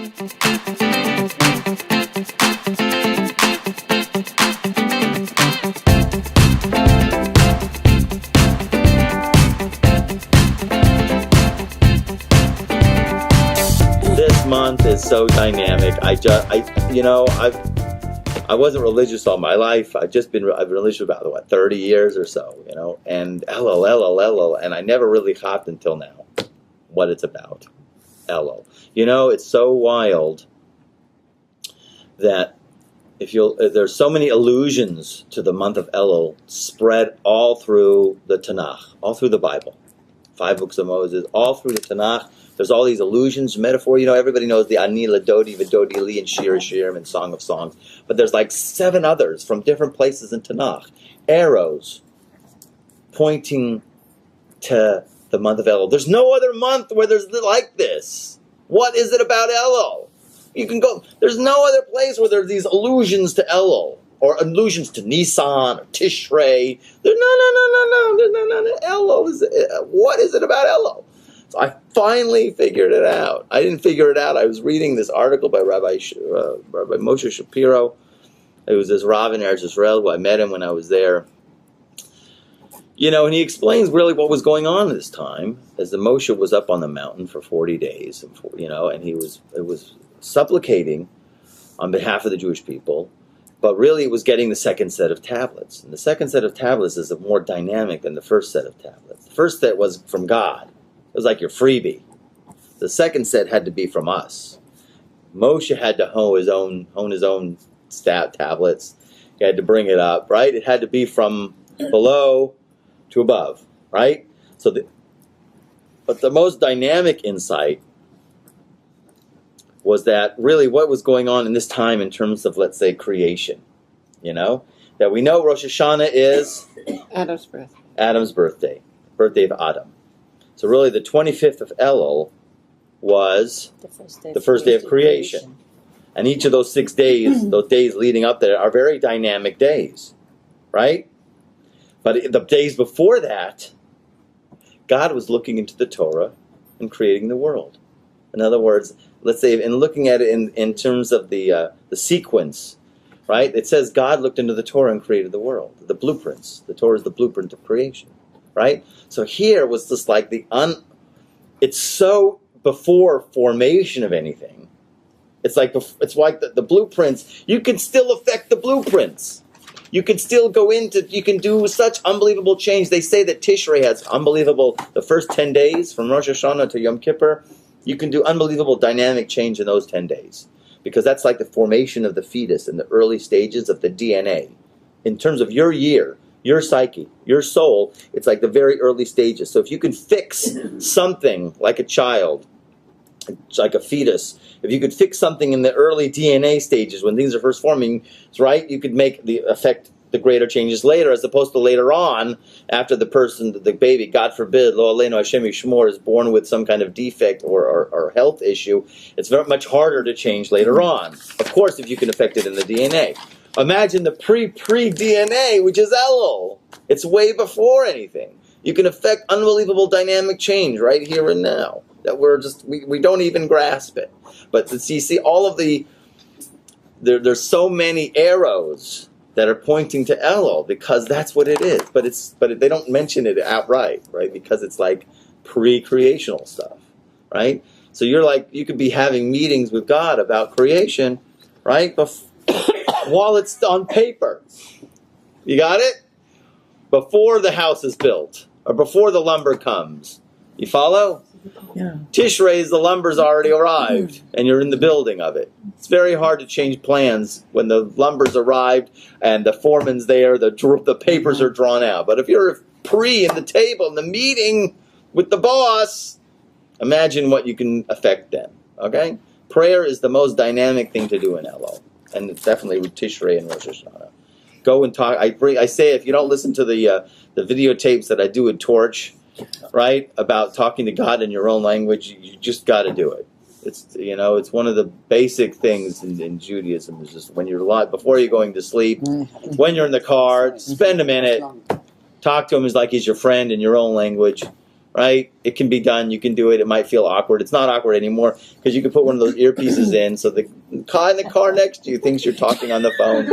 This month is so dynamic. I wasn't religious all my life. I've been religious about 30 years or so, and Elul, and I never really caught until now what it's about. Elul. It's so wild that there's so many allusions to the month of Elul spread all through the Tanakh, all through the Bible. 5 books of Moses, all through the Tanakh. There's all these allusions, metaphor. Everybody knows the Ani Ladodi, Vidodi Li, and Shir Shirim, and Song of Songs. But there's like 7 others from different places in Tanakh. Arrows pointing to the month of Elul. There's no other month where there's like this. What is it about Elul? You can go. There's no other place where there's these allusions to Elul or allusions to Nisan or Tishrei. There's no. Elul what is it about Elul? So I finally figured it out. I didn't figure it out. I was reading this article by Rabbi Moshe Shapiro. It was this Rav in Eretz Israel who I met him when I was there. And he explains really what was going on at this time, as the Moshe was up on the mountain for 40 days, and it was supplicating on behalf of the Jewish people, but really it was getting the second set of tablets. And the second set of tablets is more dynamic than the first set of tablets. The first set was from God. It was like your freebie. The second set had to be from us. Moshe had to hone his own tablets. He had to bring it up, right? It had to be from below to above, right? But the most dynamic insight was that really what was going on in this time in terms of, let's say, creation. That we know Rosh Hashanah is Adam's birthday of Adam. So really the 25th of Elul was the first day of creation. And each of those 6 days, those days leading up there, are very dynamic days, right? But the days before that, God was looking into the Torah and creating the world. In other words, let's say, in looking at it in terms of the sequence, right? It says God looked into the Torah and created the world, the blueprints. The Torah is the blueprint of creation, right? So here was just like it's so before formation of anything. It's like the blueprints. You can still affect the blueprints. You can still you can do such unbelievable change. They say that Tishrei has unbelievable, the first 10 days from Rosh Hashanah to Yom Kippur, you can do unbelievable dynamic change in those 10 days. Because that's like the formation of the fetus in the early stages of the DNA. In terms of your year, your psyche, your soul, it's like the very early stages. So if you can fix something like a child, like a fetus, if you could fix something in the early DNA stages when things are first forming, right, you could affect the greater changes later, as opposed to later on, after the baby, God forbid, Lo Aleinu Hashem Yishmor, is born with some kind of defect or health issue. It's very much harder to change later on. Of course, if you can affect it in the DNA. Imagine the pre-DNA, which is Elul. It's way before anything. You can affect unbelievable dynamic change right here and now. That we don't even grasp it. But you see all of there's so many arrows that are pointing to Elul because that's what it is. But they don't mention it outright, right? Because it's like pre-creational stuff, right? So you could be having meetings with God about creation, right? While it's on paper. You got it? Before the house is built or before the lumber comes. You follow? Yeah. Tishrei, the lumber's already arrived, and you're in the building of it. It's very hard to change plans when the lumber's arrived and the foreman's there, the papers are drawn out. But if you're in the table, in the meeting with the boss, imagine what you can affect then, okay? Prayer is the most dynamic thing to do in Elul, and it's definitely with Tishrei and Rosh Hashanah. Go and talk. I say if you don't listen to the videotapes that I do at Torch, right, about talking to God in your own language, you just got to do it. It's one of the basic things in Judaism is just when you're before you're going to sleep, when you're in the car, spend a minute, talk to him as like he's your friend in your own language, right? It can be done. You can do it. It might feel awkward. It's not awkward anymore because you can put one of those earpieces in so the guy in the car next to you thinks you're talking on the phone.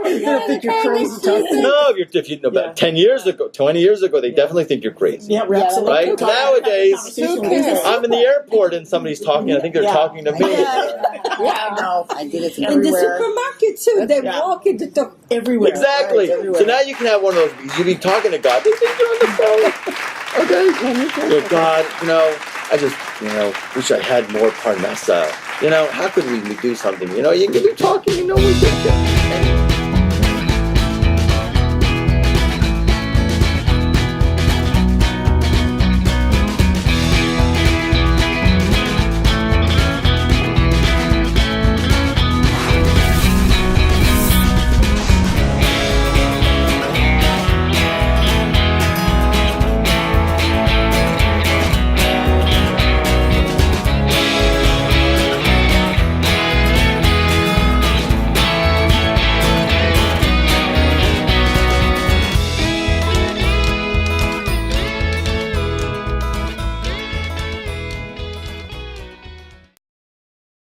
They don't think you're crazy talking. No, if you know, about 10 years ago, 20 years ago, they definitely think you're crazy. Yeah, we're absolutely right? Nowadays, I'm in the airport and somebody's talking. I think they're talking to me. Yeah, I know. I did it Everywhere. in the supermarket too. They walk in the door. Everywhere. Exactly. Right, everywhere. So now you can have one of those. You be talking to God. They think you're on the phone. Okay. Well, God, I just, wish I had more parnasa. How could we do something? You can be talking. We get you.